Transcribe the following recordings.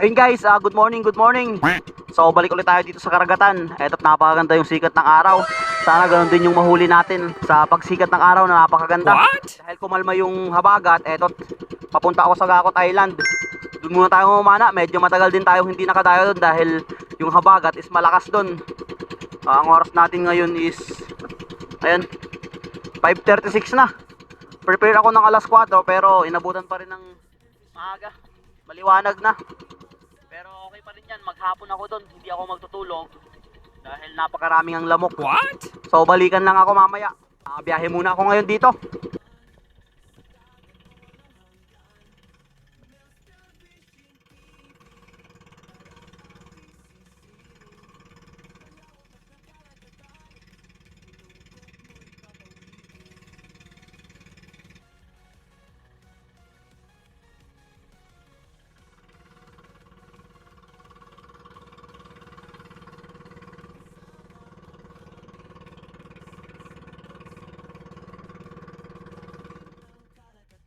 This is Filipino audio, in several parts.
Ayun guys, good morning, good morning. So balik ulit tayo dito sa karagatan. Eto't napakaganda yung sikat ng araw. Sana ganoon din yung mahuli natin sa pagsikat ng araw na napakaganda. What? Dahil kumalma yung habagat, etot papunta ako sa Gakot Island. Doon muna tayo mamana, medyo matagal din tayo hindi nakadayo doon dahil yung habagat is malakas doon. Ang oras natin ngayon is, ayan, 5:36 na. Prepare ako ng alas 4 pero inabutan pa rin ng maaga. Maliwanag na. Pero okay pa rin yan, maghapon ako doon, hindi ako magtutulog dahil napakaraming ang lamok. What? So balikan lang ako mamaya. Biyahe muna ako ngayon dito.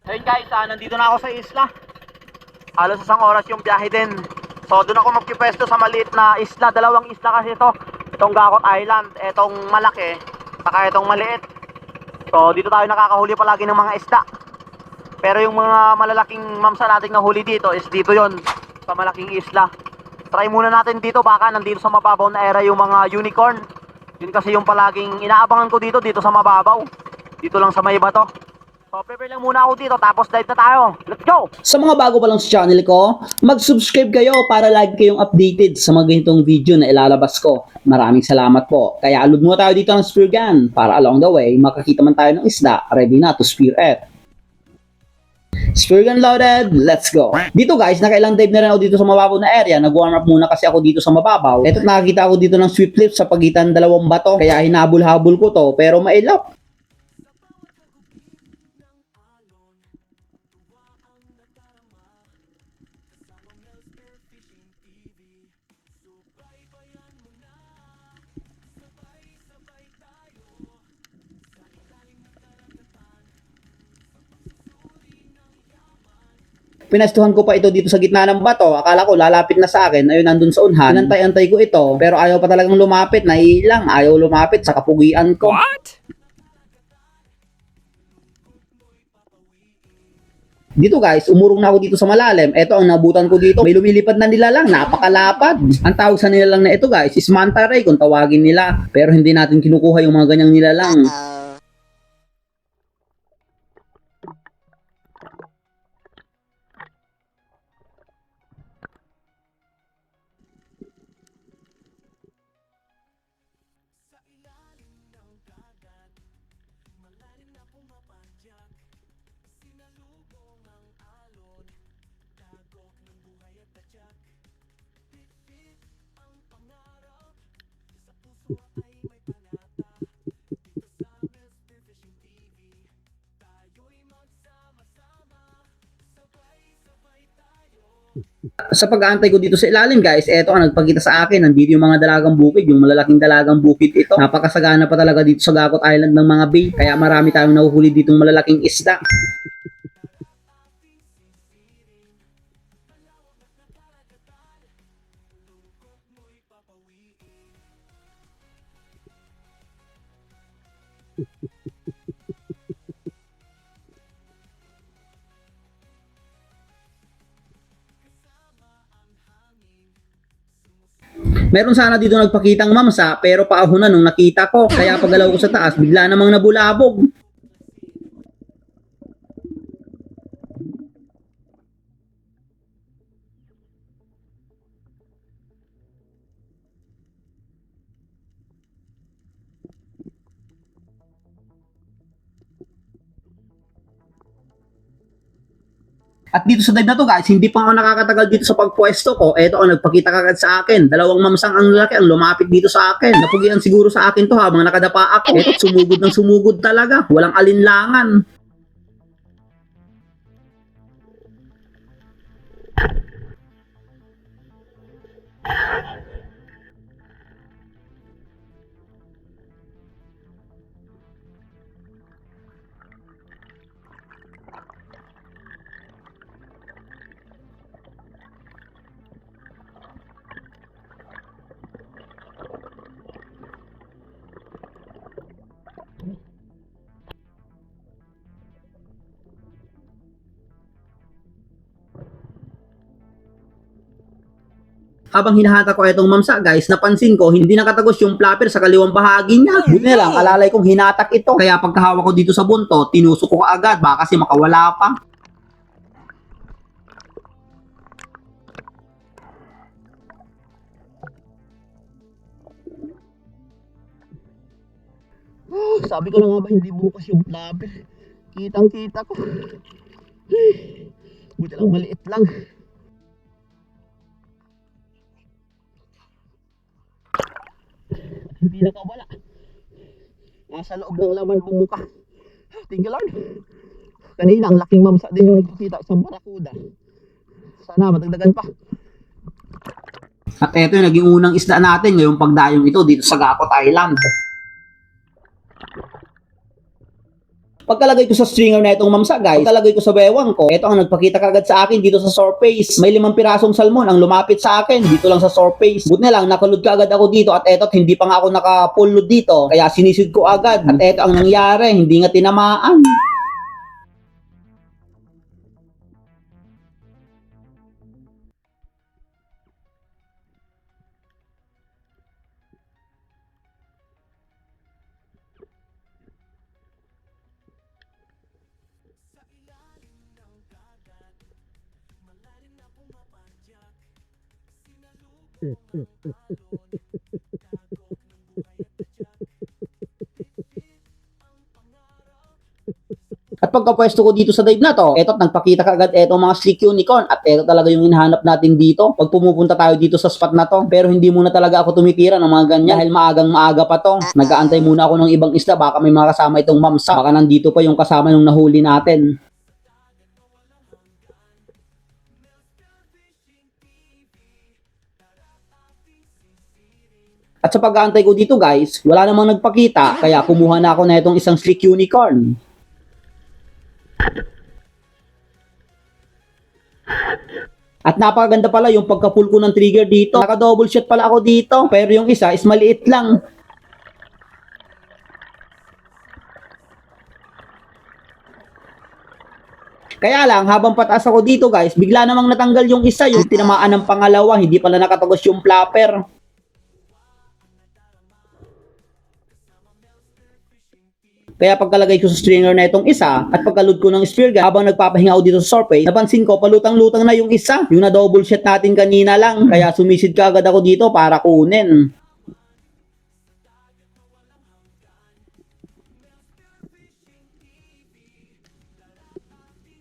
Ayun guys, nandito na ako sa isla. Halos isang oras yung biyahe din. So doon ako magpipwesto sa maliit na isla. Dalawang isla kasi ito. Itong Gakot Island, itong malaki, saka itong maliit. So dito tayo nakakahuli palagi ng mga isda. Pero yung mga malalaking mamsa nating nahuli dito is dito yon, sa malaking isla. Try muna natin dito, baka nandito sa mababaw na area yung mga unicorn. Yun kasi yung palaging inaabangan ko dito sa mababaw. Dito lang sa may bato. So prepare lang muna ako dito tapos dive na tayo. Let's go! Sa mga bago pa lang sa channel ko, mag-subscribe kayo para lagi kayong updated sa mga ganitong video na ilalabas ko. Maraming salamat po. Kaya alod muna tayo dito ng spear gun para along the way makakita man tayo ng isda ready na to spear it. Spear gun loaded, let's go! Dito guys, nakailang dive na rin ako dito sa mababaw na area. Nag-warm up muna kasi ako dito sa mababaw. Eto't nakakita ako dito ng sweep flip sa pagitan dalawang bato. Kaya hinabol-habol ko to pero mailap. Pinestuhan ko pa ito dito sa gitna ng bato. Akala ko lalapit na sa akin. Ayun, nandun sa unhan. Inantay-antay ko ito. Pero ayaw pa talagang lumapit. Naiilang. Ayaw lumapit sa kapugian ko. What? Dito guys, umurong na ako dito sa malalim. Ito ang nabutan ko dito. May lumilipad na nilalang. Napakalapad. Ang tawag sa nilalang na ito guys is manta ray kung tawagin nila. Pero hindi natin kinukuha yung mga ganyang nilalang. Sa pag-aantay ko dito sa ilalim guys, eto ang nagpakita sa akin, nandito yung mga dalagang bukid, yung malalaking dalagang bukid ito. Napakasagana pa talaga dito sa Gakot Island ng mga bay, kaya marami tayong nahuhuli ditong malalaking isda. Meron sana dito nagpakitang mamsa pero paahunan nung nakita ko. Kaya paggalaw ko sa taas, bigla namang nabulabog. At dito sa dive na to guys, hindi pa ako nakakatagal dito sa pagpwesto ko. Eto ang nagpakita kagad sa akin. Dalawang mamsang ang lalaki ang lumapit dito sa akin. Napugian siguro sa akin to habang nakadapa ako. Eto sumugod ng sumugod talaga. Walang alinlangan. Habang hinahata ko itong mamsa guys, napansin ko hindi nakatagos yung flapper sa kaliwang bahagi niya. Buti na lang, alalay kong hinatak ito. Kaya pagkahawak ko dito sa bunto, tinusok ko agad baka kasi makawala pa. Sabi ko na nga ba hindi bukas yung flapper. Kitang kita ko. Buti lang maliit lang. Hindi nakawala. Nasa loob ng laman bumuka. Thank you Lord. Kanina ang laking mamsa din yung nagkikita sa barakuda. Sana madagdagan pa. At eto yung naging unang isda natin ngayong pagdayong ito dito sa Gakot Island. Pagkalagay ko sa stringer na itong mamsa guys, pagkalagay ko sa bewang ko, ito ang nagpakita kagad sa akin dito sa surface. May 5 pirasong salmon ang lumapit sa akin dito lang sa surface. Buti na lang nakalud kagad ako dito at eto hindi pa nga ako nakapulod dito. Kaya sinisid ko agad at eto ang nangyari, hindi nga tinamaan. At pagkapwesto ko dito sa dive na to, eto nagpakita kagad eto mga slick unicorn at eto talaga yung hinahanap natin dito pag pumupunta tayo dito sa spot na to. Pero hindi muna talaga ako tumitira ng mga ganyan dahil maagang maaga pa to. Nag-aantay muna ako ng ibang isda baka may mga kasama itong mamsa. Baka nandito pa yung kasama nung nahuli natin. At sa pag-aantay ko dito guys, wala namang nagpakita kaya kumuha na ako na itong isang slick unicorn. At napakaganda pala yung pagka-pull ko ng trigger dito. Naka-double shot pala ako dito. Pero yung isa is maliit lang. Kaya lang, habang pataas ako dito guys, bigla namang natanggal yung isa. Yung tinamaan ng pangalawa, hindi pala nakatagos yung flapper. Kaya pagkalagay ko sa stringer na itong isa at pagkalud ko ng spear gun habang nagpapahinga ako dito sa surface, napansin ko palutang-lutang na yung isa. Yung na-double shot natin kanina lang. Kaya sumisid ka agad ako dito para kunin.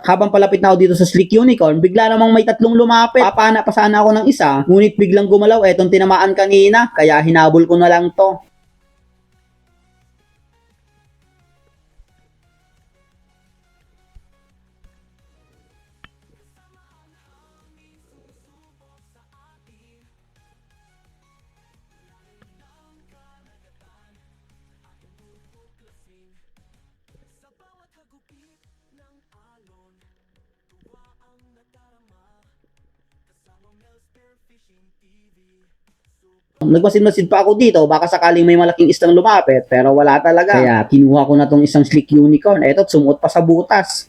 Habang palapit na ako dito sa slick unicorn, bigla namang may 3 lumapit. Papana pa sana ako ng isa, ngunit biglang gumalaw etong tinamaan kanina. Kaya hinabol ko na lang to. Nagmasid-masid pa ako dito, baka sakaling may malaking isdang lumapit, pero wala talaga. Kaya kinuha ko na tong isang slick unicorn. Eto, sumuot pa sa butas.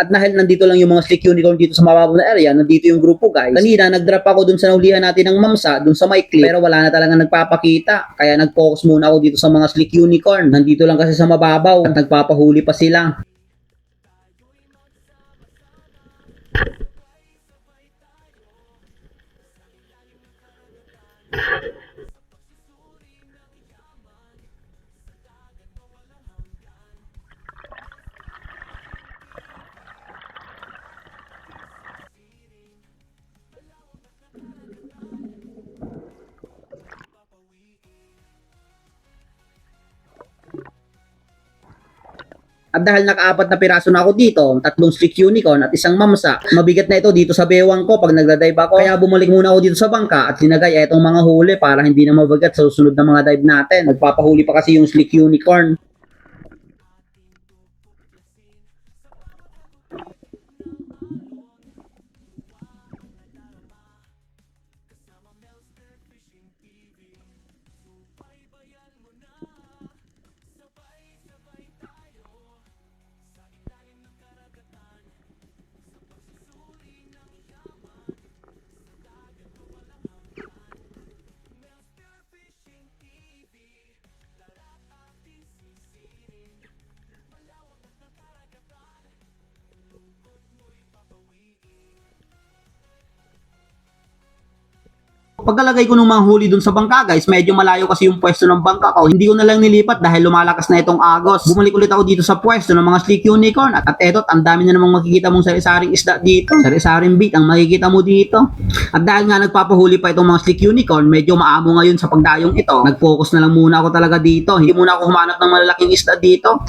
At dahil nandito lang yung mga slick unicorn dito sa mababaw na area, nandito yung grupo guys. Kanina nag-drop ako dun sa nahulihan natin ng mamsa, dun sa may clip, pero wala na talaga nagpapakita. Kaya nag-focus muna ako dito sa mga slick unicorn. Nandito lang kasi sa mababaw at nagpapahuli pa sila. At dahil naka-4 na piraso na ako dito, 3 slick unicorn at isang mamsa, mabigat na ito dito sa bewang ko pag nagda-dive ako. Kaya bumalik muna ako dito sa bangka at sinagay itong mga huli para hindi na mabigat sa susunod na mga dive natin. Nagpapahuli pa kasi yung slick unicorn. Pagkalagay ko ng mga huli dun sa bangka guys, medyo malayo kasi yung pwesto ng bangka ko. Hindi ko na lang nilipat dahil lumalakas na itong agos. Bumalik ulit ako dito sa pwesto ng mga slick unicorn at eto, ang dami na namang makikita mong sari-saring isda dito. Sari-saring bait ang makikita mo dito. At dahil nga nagpapahuli pa itong mga slick unicorn, medyo maamo ngayon sa pagdayong ito. Nag-focus na lang muna ako talaga dito. Hindi muna ako humanap ng malalaking isda dito.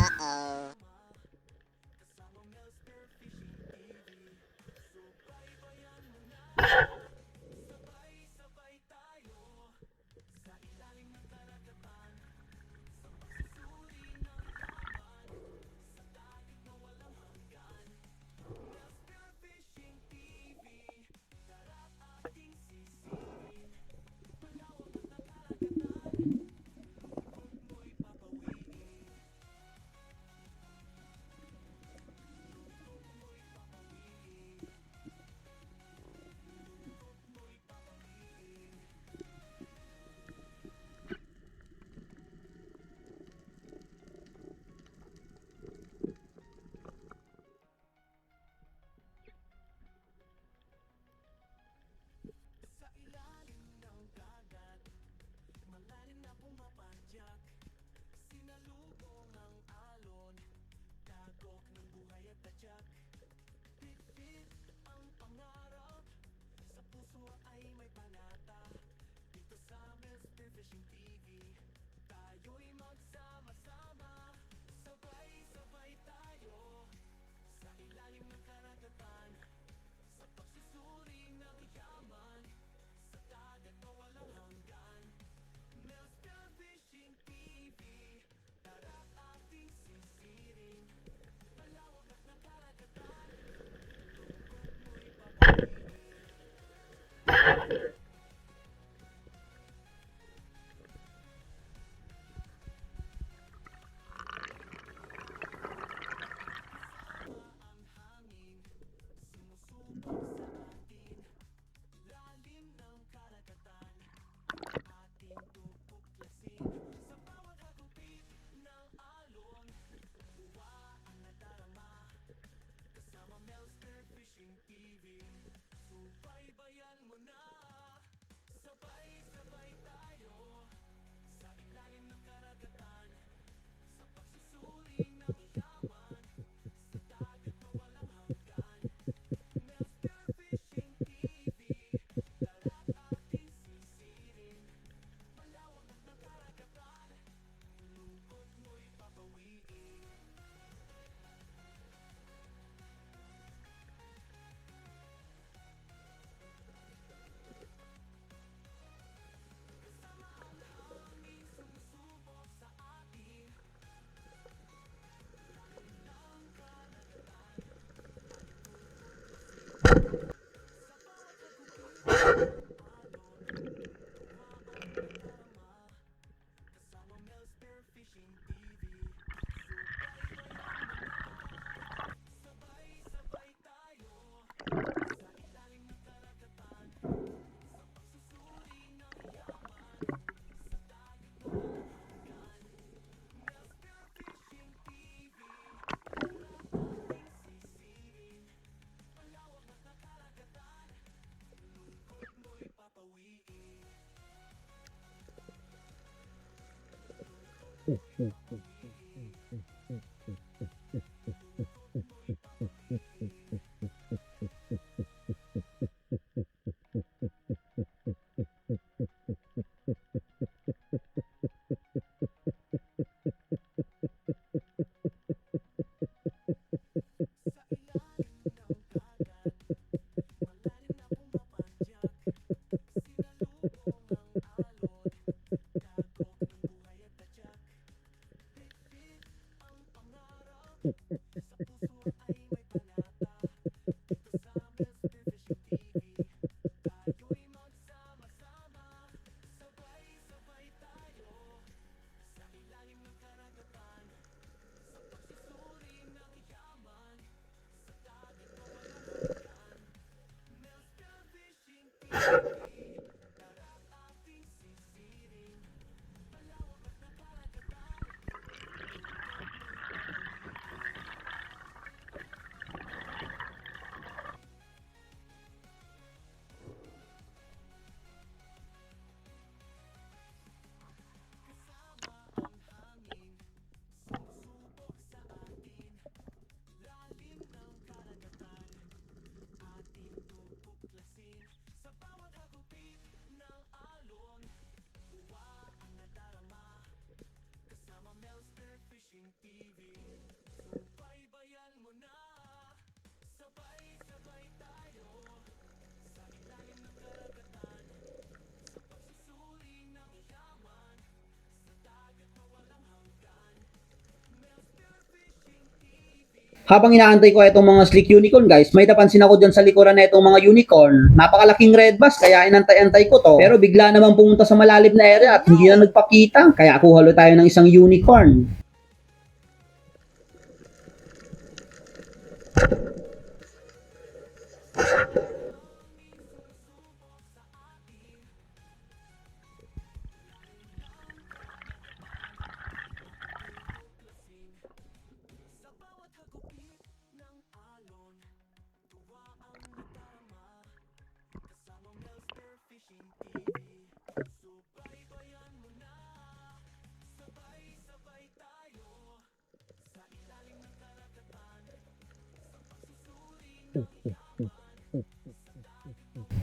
Habang inaantay ko itong mga slick unicorn guys, may napansin ako dyan sa likuran na itong mga unicorn. Napakalaking red bass, kaya inantay-antay ko to. Pero bigla naman pumunta sa malalim na area at hindi na nagpakita. Kaya kuha ulit tayo ng isang unicorn.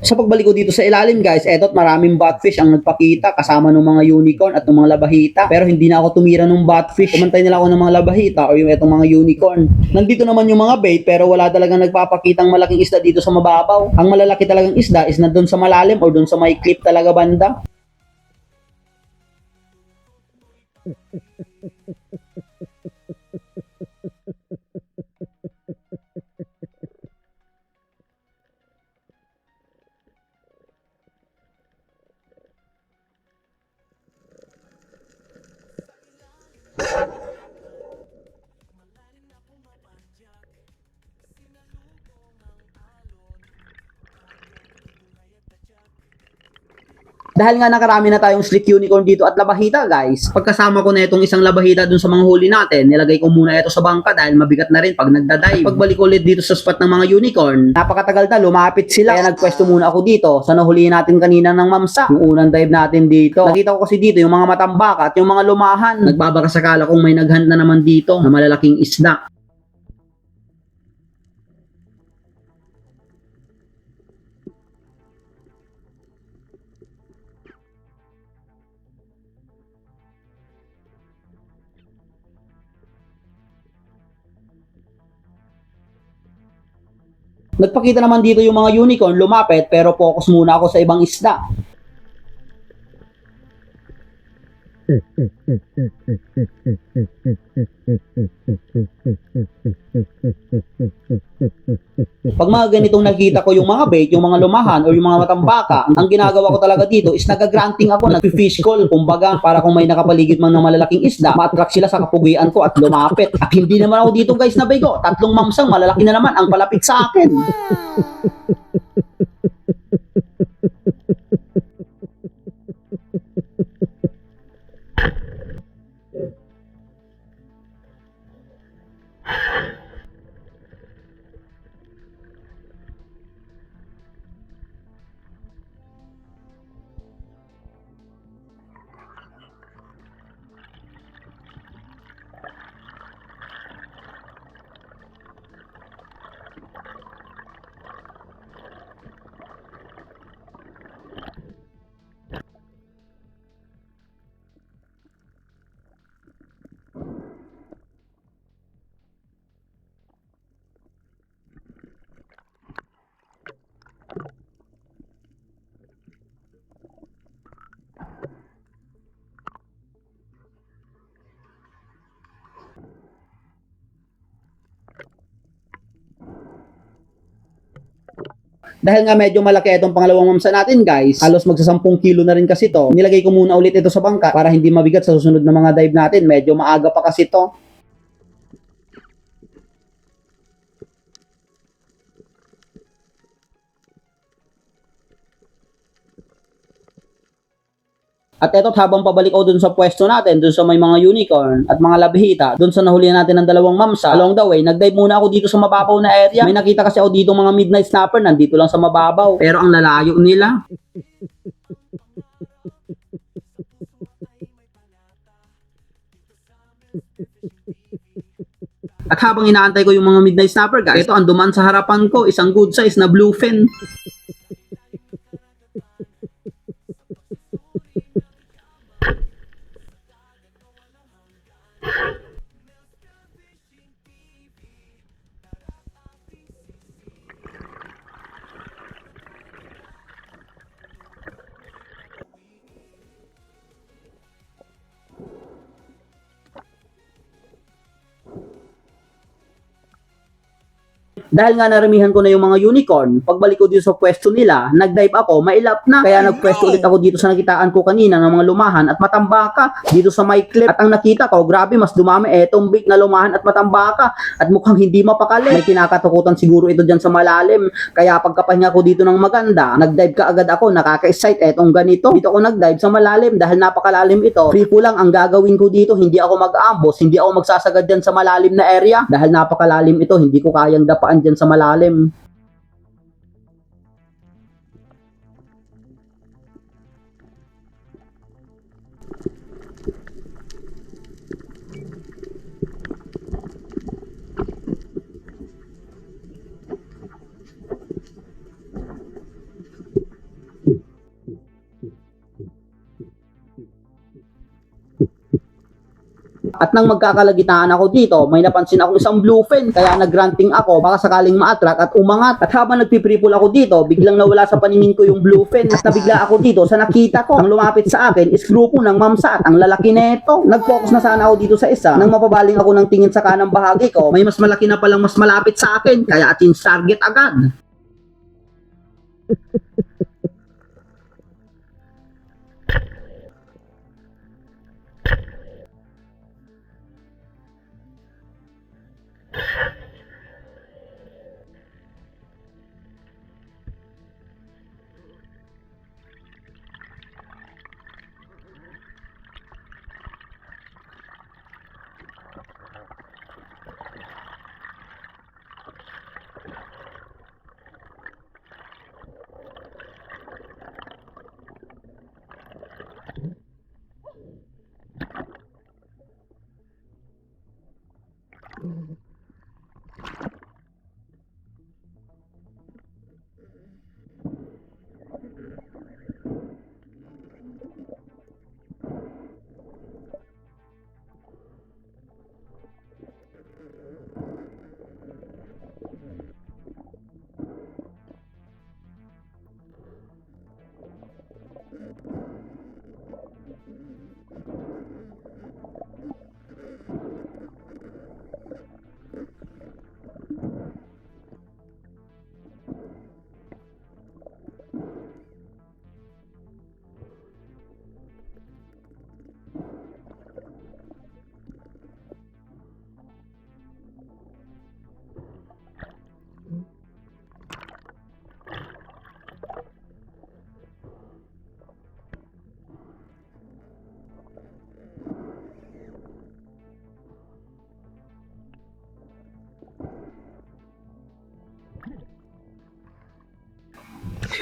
Sa pagbalik ko dito sa ilalim guys, eto't maraming botfish ang nagpakita kasama ng mga unicorn at ng mga labahita. Pero hindi na ako tumira ng botfish. Kumantay nila ako ng mga labahita o yung etong mga unicorn. Nandito naman yung mga bait pero wala talagang nagpapakitang malaking isda dito sa mababaw. Ang malalaki talagang isda is na doon sa malalim o doon sa may cliff talaga banda. Dahil nga nakarami na tayong slick unicorn dito at labahita guys, pagkasama ko na itong isang labahita dun sa mga huli natin, nilagay ko muna ito sa bangka dahil mabigat na rin pag nagdaday. Pagbalik ulit dito sa spot ng mga unicorn, napakatagal na, lumapit sila. Kaya nagpwesto muna ako dito sa nahulihin natin kanina ng mamsa. Yung unang dive natin dito. Nakita ko kasi dito yung mga matambaka at yung mga lumahan. Nagbabakasakala kung may naghunt na naman dito na malalaking isda. Nagpakita naman dito yung mga unicorn, lumapit pero focus muna ako sa ibang isda. Pag mga ganitong nakita ko yung mga bait, yung mga lumahan o yung mga matambaka, ang ginagawa ko talaga dito is nag-granting ako, nag-fish call, kumbaga para kung may nakapaligid man ng malalaking isda, ma-attract sila sa kapugian ko at lumapit. At hindi naman ako dito guys nabigo, 3 mamsang malalaki na naman ang palapit sa akin. Dahil nga medyo malaki itong pangalawang mamsa natin guys, halos magsa 10 kilo na rin kasi to. Nilagay ko muna ulit ito sa bangka para hindi mabigat sa susunod na mga dive natin. Medyo maaga pa kasi to. At eto, habang pabalik ako dun sa pwesto natin, dun sa may mga unicorn at mga labihita, dun sa nahulihan natin ng dalawang mamsa, along the way, nag-dive muna ako dito sa mababaw na area. May nakita kasi ako dito mga midnight snapper, nandito lang sa mababaw. Pero ang lalayo nila. At habang inaantay ko yung mga midnight snapper guys, ito ang duman sa harapan ko, isang good size na bluefin. Dahil nga naramihan ko na yung mga unicorn, pagbalik ko dito sa pwesto nila, nag-dive ako, mailap na. Kaya nagpwesto ulit ako dito sa nakitaan ko kanina ng mga lumahan at matambaka dito sa may clip. At ang nakita ko, grabe, mas dumami etong big na lumahan at matambaka. At mukhang hindi mapakali. May kinakatakutan siguro ito dyan sa malalim. Kaya pagkapahinga ko dito ng maganda, nag-dive ka agad ako, nakaka-excite etong ganito. Dito ako nag-dive sa malalim dahil napakalalim ito. Free ko lang ang gagawin ko dito, hindi ako mag-ambos, hindi ako magsasagad dyan sa malalim na area. Dahil napakalalim ito, hindi ko kayang dapaan dyan sa malalim. At nang magkakalagitaan ako dito, may napansin akong isang bluefin, kaya nag-grunting ako, baka sakaling ma-attract at umangat. At habang nagpipripol ako dito, biglang nawala sa paningin ko yung bluefin. At nabigla ako dito sa nakita ko. Ang lumapit sa akin is grupo ng mamsa at ang lalaki neto. Nag-focus na sana ako dito sa isa. Nang mapabaling ako ng tingin sa kanang bahagi ko, may mas malaki na palang mas malapit sa akin, kaya atin target agad.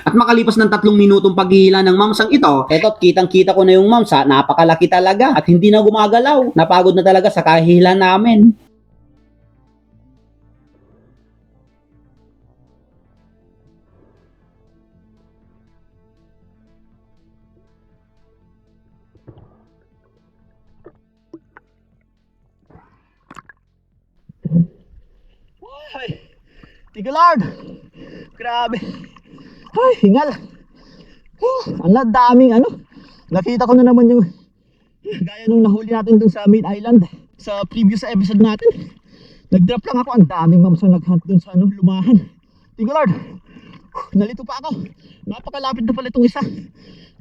At makalipas ng 3 minutong paghihila ng mamsang ito, eto't kitang-kita ko na yung mamsa, napakalaki talaga at hindi na gumagalaw. Napagod na talaga sa kahihila namin. Ay, Tigolard! Grabe! Ay, hingal! Ang daming ano. Nakita ko na naman yung gaya nung nahuli natin dun sa main island sa previous episode natin. Nag-drop lang ako, ang daming mamsang nag-hunt dun sa ano, lumahan. Tigolard! Nalito pa ako. Napakalapit na pala itong isa.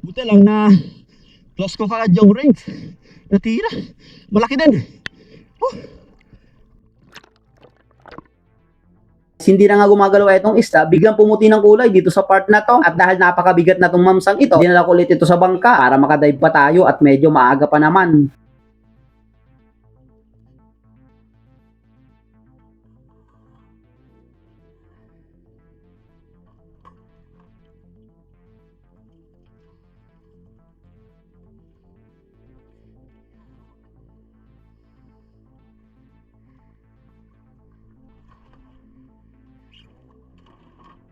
Buti lang na close ko kagad yung range. Natira. Malaki din. Hindi na nga gumagalaw itong isda, biglang pumuti ng kulay dito sa part na to. At dahil napakabigat na tong mamsang ito, dinala ko ulit ito sa bangka para makadive pa tayo at medyo maaga pa naman.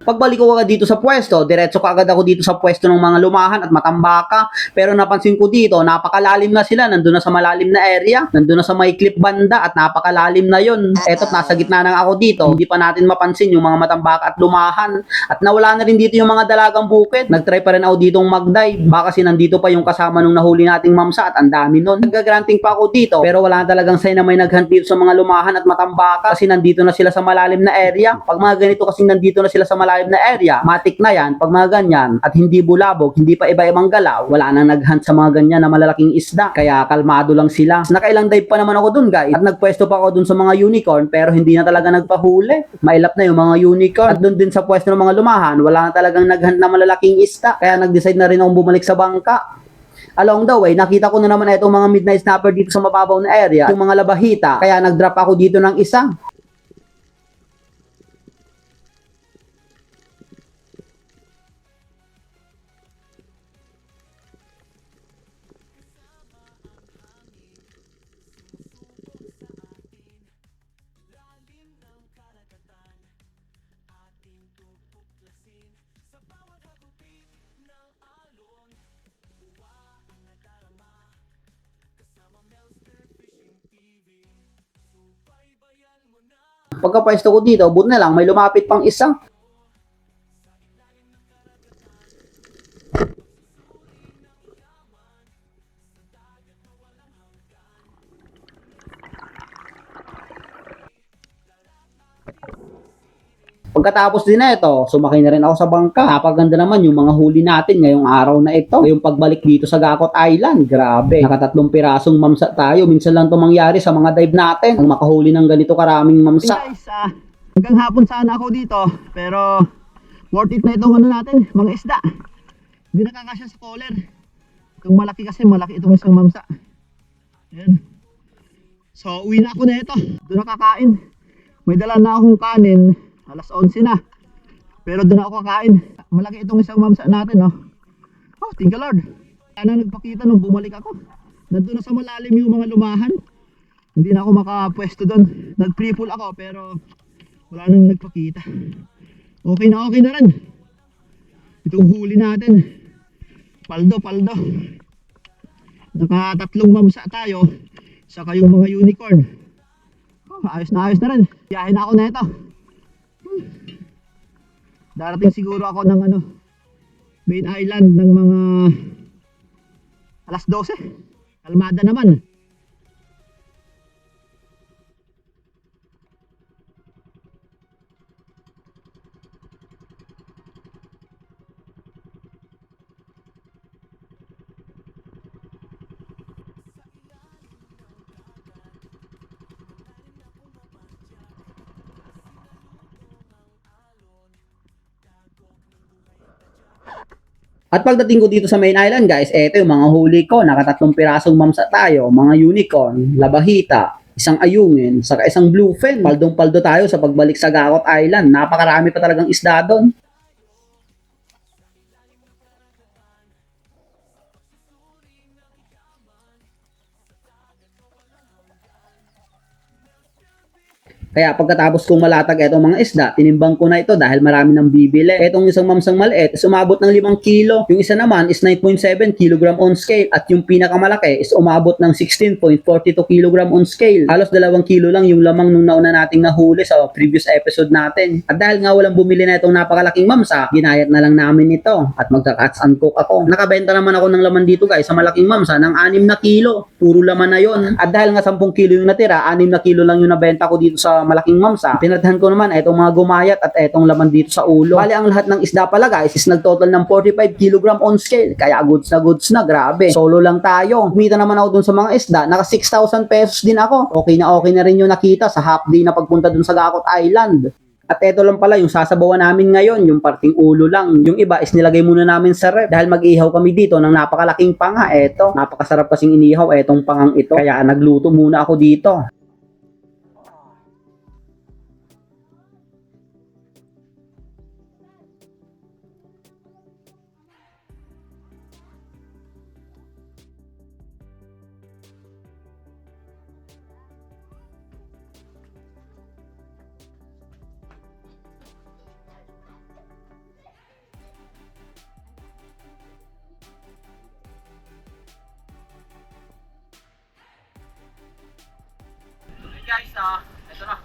Pagbalik ko agad dito sa pwesto, diretso ko agad ako dito sa pwesto ng mga lumahan at matambaka. Pero napansin ko dito, napakalalim na sila, nandun na sa malalim na area, nandun na sa may clip banda at napakalalim na yon. Eto't nasa gitna na ako dito, hindi pa natin mapansin yung mga matambaka at lumahan. At nawala na rin dito yung mga dalagang bukid. Nagtry pa rin ako ditong mag-dive, baka kasi nandito pa yung kasama nung nahuli nating mamsa at ang dami nun. Nagagranting pa ako dito, pero wala talagang sign na may naghunt dito sa mga lumahan at matambaka kasi nandito na sila sa malalim na area. Pag mga ganito kasi nandito na sila sa malalim na area, matik na yan pag mga ganyan at hindi bulabog, hindi pa iba-ibang galaw, wala nang naghunt sa mga ganyan na malalaking isda, kaya kalmado lang sila. Nakailang dive pa naman ako dun guys at nagpwesto pa ako dun sa mga unicorn pero hindi na talaga nagpahuli. Mailap na yung mga unicorn at dun din sa pwesto ng mga lumahan, wala na talagang naghunt na malalaking isda, kaya nag-decide na rin akong bumalik sa bangka. Along the way, nakita ko na naman itong mga midnight snapper dito sa mababaw na area, yung mga labahita, kaya nag-drop ako dito ng isa. Pagka-pwesto ko dito, buti na lang may lumapit pang isa. Pagkatapos din na ito, sumakay na rin ako sa bangka. Napaganda naman yung mga huli natin ngayong araw na ito. Ngayong pagbalik dito sa Gakot Island, grabe. Nakatatlong pirasong mamsa tayo. Minsan lang ito mangyari sa mga dive natin. Ang makahuli ng ganito karaming mamsa. Guys, hanggang hapon sana ako dito. Pero worth it na itong ano natin, mga isda. Hindi nakakasya sa collar. Itong malaki kasi, malaki itong isang mamsa. Ayan. So, uwi na ako na ito. Doon nakakain. May dala na akong kanin. Alas 11 na. Pero doon ako kakain. Malaki itong isang mamsa natin, no? Oh, thank you Lord. Sana nagpakita nung bumalik ako. Nandun na sa malalim yung mga lumahan. Hindi na ako makapwesto doon. Nag-pre-pull ako pero wala nang nagpakita. Okay na rin. Itong huli natin. Paldo. Nakatatlong mamsa tayo. Saka yung mga unicorn. Oh, ayos na rin. Biyahe na ako na ito. Darating siguro ako ng main island ng mga alas 12. Kalmada naman. At pagdating ko dito sa main island guys, eto yung mga huli ko. Nakatatlong pirasong mamsa tayo, mga unicorn, labahita, isang ayungin, saka isang bluefin. Paldong-paldo tayo sa pagbalik sa Gakot Island. Napakarami pa talagang isda doon. Kaya pagkatapos kong malatag itong mga isda, tinimbang ko na ito dahil marami nang bibili. Itong isang mamsang maliit is umabot ng 5 kilo. Yung isa naman is 9.7 kg on scale. At yung pinakamalaki is umabot ng 16.42 kg on scale. Halos 2 kilo lang yung lamang nung nauna nating nahuli sa previous episode natin. At dahil nga walang bumili na itong napakalaking mamsa, ginayat na lang namin ito. At magka-cuts and cook ako. Nakabenta naman ako ng laman dito guys sa malaking mamsa ng 6 na kilo. Puro laman na yon. At dahil nga 10 kilo yung natira, 6 na kilo lang yung nabenta ko dito sa malaking mamsa. Pinadhan ko naman etong mga gumayat at etong laman dito sa ulo. Bali ang lahat ng isda pala guys is nagtotal ng 45 kg on scale. Kaya goods na, grabe. Solo lang tayo. Kumita naman ako dun sa mga isda. Naka 6,000 pesos din ako. Okay na rin yung nakita sa half day na pagpunta dun sa Gakot Island. At eto lang pala yung sasabawan namin ngayon, yung parting ulo lang. Yung iba is nilagay muna namin sa ref dahil mag-ihaw kami dito ng napakalaking panga. Eto, napakasarap kasing inihaw etong pangang ito. Kaya nagluto muna ako dito. Guys, ito na.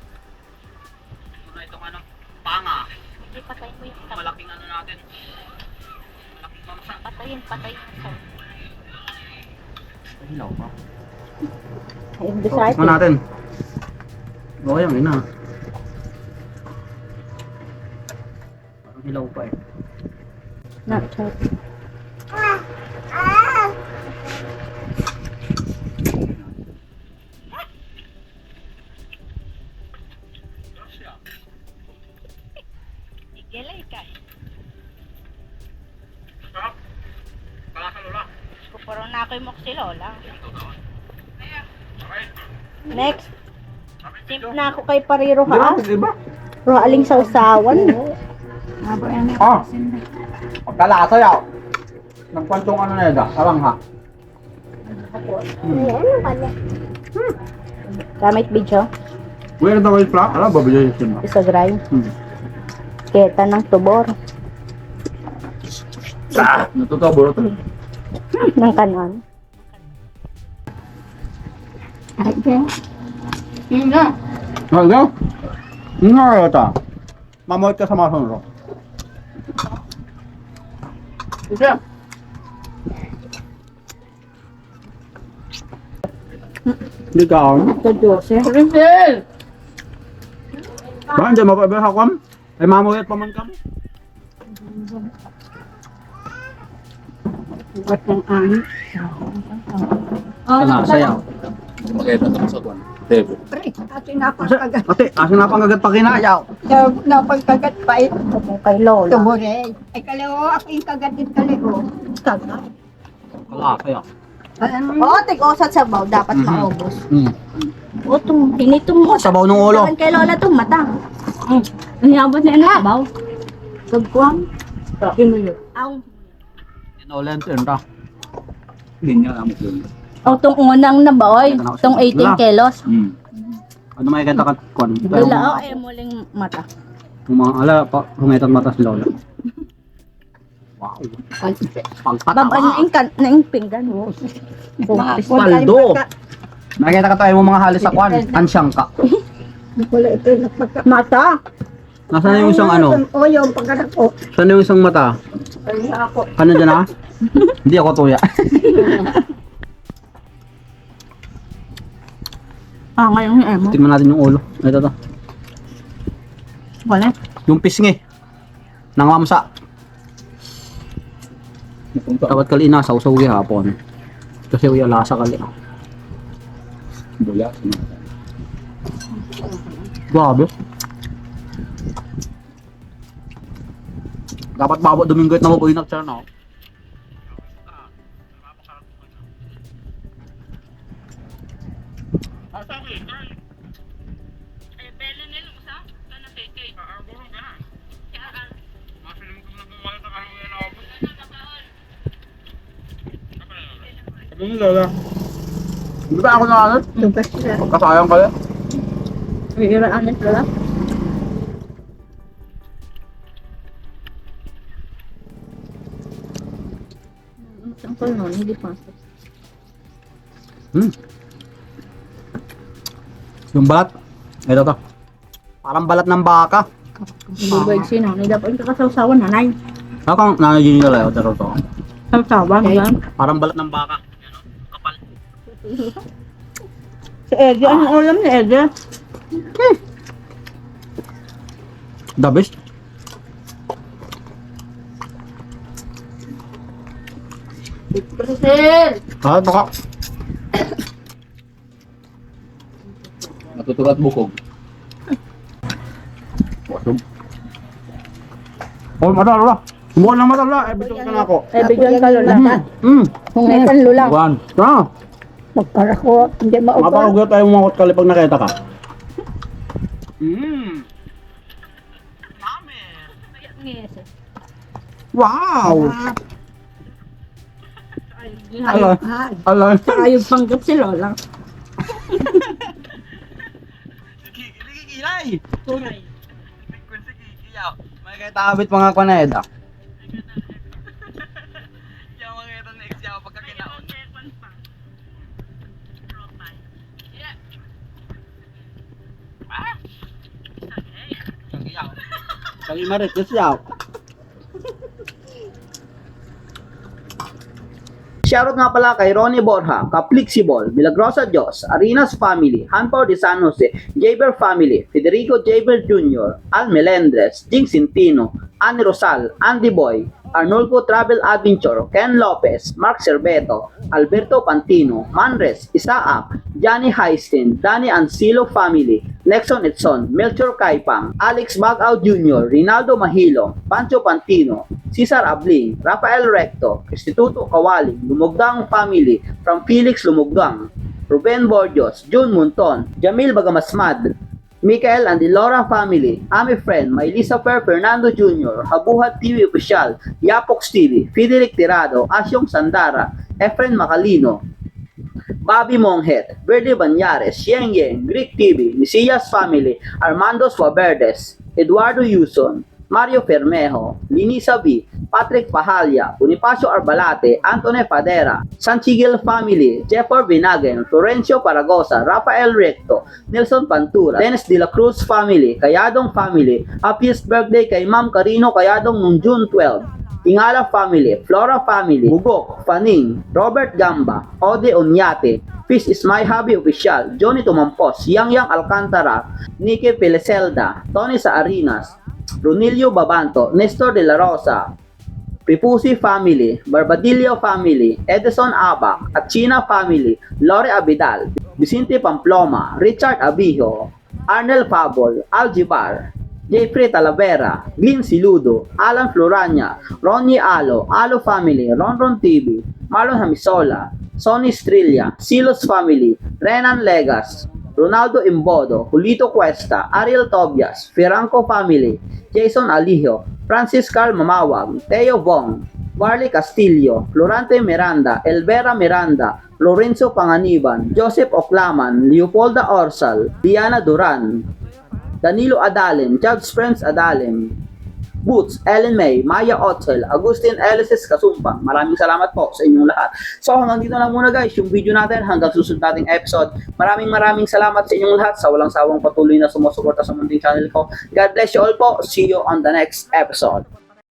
Ito na itong ano, panga. Hindi, patayin mo yung sound. Malaking ano natin. Malaking mamsa. Patayin yung sound. Hilaw pa. Ayun, decide. Tikman natin. Okay, ang ina. Parang hilaw pa eh. Not sure. Igelay ka. Sarap. Kalasa lola. Kupuro na ako yung moksi lola. Okay. Next. Simp na ako kay Pariro ha. Diba? Pero aling sausawan. Ah. Kalasa yaw. Nagkwantong ano na yun, sarang ha. Gamit video. Where the white flour? Alam, babili yung simba. Isa dry. Keta ng tubor. Natutoboro to. Ng kanon. Ano? Ano ito? Mamoy ka sa mga sunro. Sige. Hindi ka ako. Ito Jose. Bakit dyan mapabaya ako? Ay mamoy at paman ka mo. What ng ani? Kala, sayaw. Magkita na sa kwan. Tebo. Ate napagkagat. Ate, asin na pang agad pa kinayaw. Napagkagat pa ito. Kay Lola. Tumure. Ay kalawo, ako yung kagatid kalawo. Kagat. Kala, sayaw. Oo, tig-osat sa baw. Dapat maubos. O, tinitong mo. Sabaw ng ulo. Kay Lola itong mata. Nangyabot na yung baw. Gagkuhan. Ang Inolente yun ta. Linya ang yun. O, itong unang na ba, oy? Itong 18 kilos. Ano may kanta ka kwan? Lola, o, eh, muling mata. Yung mga ala, humitan mata si Lola. Wow. Pagpatama. Babaan na yung pinggan mo. Paldo. Nakikita ka tayo mo mga halos sa kwan. Ansyang ka. Wala ito napagkagat. Mata. Nasaan na yung isang ano? O yung pagkagat ko. Saan yung isang mata? Ay ako. Ano dyan ha? Hindi ako tuya. Ngayon yung emo. Tingnan natin yung ulo. Ito to. Wala. Yung pisngi. Nangamsa. Napunta. Dapat kali na sausaw hapon. Kasi uya lasa kali. Bula. Grabe. Dapat bawat Domingo at namubuhay na siya no. Ano lala? Di ba ako na ano? Tugas na. Kasayang ka yan. Bigyan anis Lola. Sangkol nun, hindi pasok. Yung balat. Ito to. Parang balat ng baka. Bubay sino, hindi dapat yung kakasawsawan, nanay. Akang nanay nila yun. Pero to. Sawsawan, yan. Parang balat ng baka. Kapal. Si Edgar, anong ulam ni Edgar? The best. Priscil! Baka. Natutulat bukog. Wasog. Oh, madalo. Subukan lang madalo. Bigyan ka na ako. Bigyan ka lola ka. Kung may panlulang, Buwan. Ah, magpara ko, hindi maugot. mapakagyo tayo mga kali pag nakita ka. Wow! Alay. Alay. Ayog panggap si lola. Kilay! May kaya tabit mga kaneda. Yung mga ito next yaw pagkakinaon. Kagi marit, yes yaw. Shoutout nga pala kay Ronnie Borja, Kaplixible, Milagrosa Diyos, Arinas Family, Hanpao de San Jose, Jaber Family, Federico Jaber Jr., Al Melendres, Jing Centino, Annie Rosal, Andy Boy, Arnulfo Travel Adventure, Ken Lopez, Mark Cerveto, Alberto Pantino, Manres, Isaac, Johnny Heisten, Danny Ancilo Family, Nexon Edson, Melchor Kaipang, Alex Bagaw Jr., Rinaldo Mahilo, Pancho Pantino, Cesar Abling, Rafael Recto, Instituto Kawaling, Lumugdang Family, from Felix Lumugdang, Ruben Borjos, June Munton, Jamil Bagamasmad, Michael and Laura Family, Ami Friend, Maylisa Per Fernando Jr., Habuhat TV Official, Yapox TV, Fidelic Tirado, Asyong Sandara, Efren Macalino, Bobby Monghet, Verde Banyares, Yeng Yeng, Greek TV, Misias Family, Armando Suaverdes, Eduardo Yuson, Mario Fermejo, Linisa V, Patrick Pahalya, Bonifacio Arbalate, Antone Padera, Sanchigil Family, Jefffer Vinagen, Florencio Paragosa, Rafael Recto, Nelson Pantura, Dennis De La Cruz Family, Kayadong Family, happiest birthday kay Ma'am Carino Kayadong noong June 12, Ingala Family, Flora Family, Bugok, Faning, Robert Gamba, Ode Onyate, Fish is My Hobby Official, Johnny Tumampos, Yang Yang Alcantara, Nike Peleselda, Tony Saarinas, Runilio Babanto, Nestor De La Rosa, Pripusi Family, Barbadillo Family, Edison Abac, Achina Family, Lore Abidal, Vicente Pamploma, Richard Abijo, Arnel Pabol, Aljibar, Jeffrey Talavera, Glyn Siludo, Alan Floranya, Ronnie Alo, Alo Family, Ronron TV, Marlon Hamisola, Sonny Strilla, Silos Family, Renan Legas, Ronaldo Imbodo, Julito Cuesta, Ariel Tobias, Firanco Family, Jason Alijo, Francis Carl Mamawag, Teo Vong, Warley Castillo, Florante Miranda, Elvera Miranda, Lorenzo Panganiban, Joseph Oclaman, Leopolda Orsal, Diana Duran, Danilo Adalem, Judge Friends Adalem, Boots, Ellen May, Maya Otsel, Agustin Elises Kasumpang. Maraming salamat po sa inyong lahat. So hanggang dito lang muna guys yung video natin hanggang susunod nating episode. Maraming salamat sa inyong lahat sa walang sawang patuloy na sumusuporta sa munting channel ko. God bless you all po. See you on the next episode.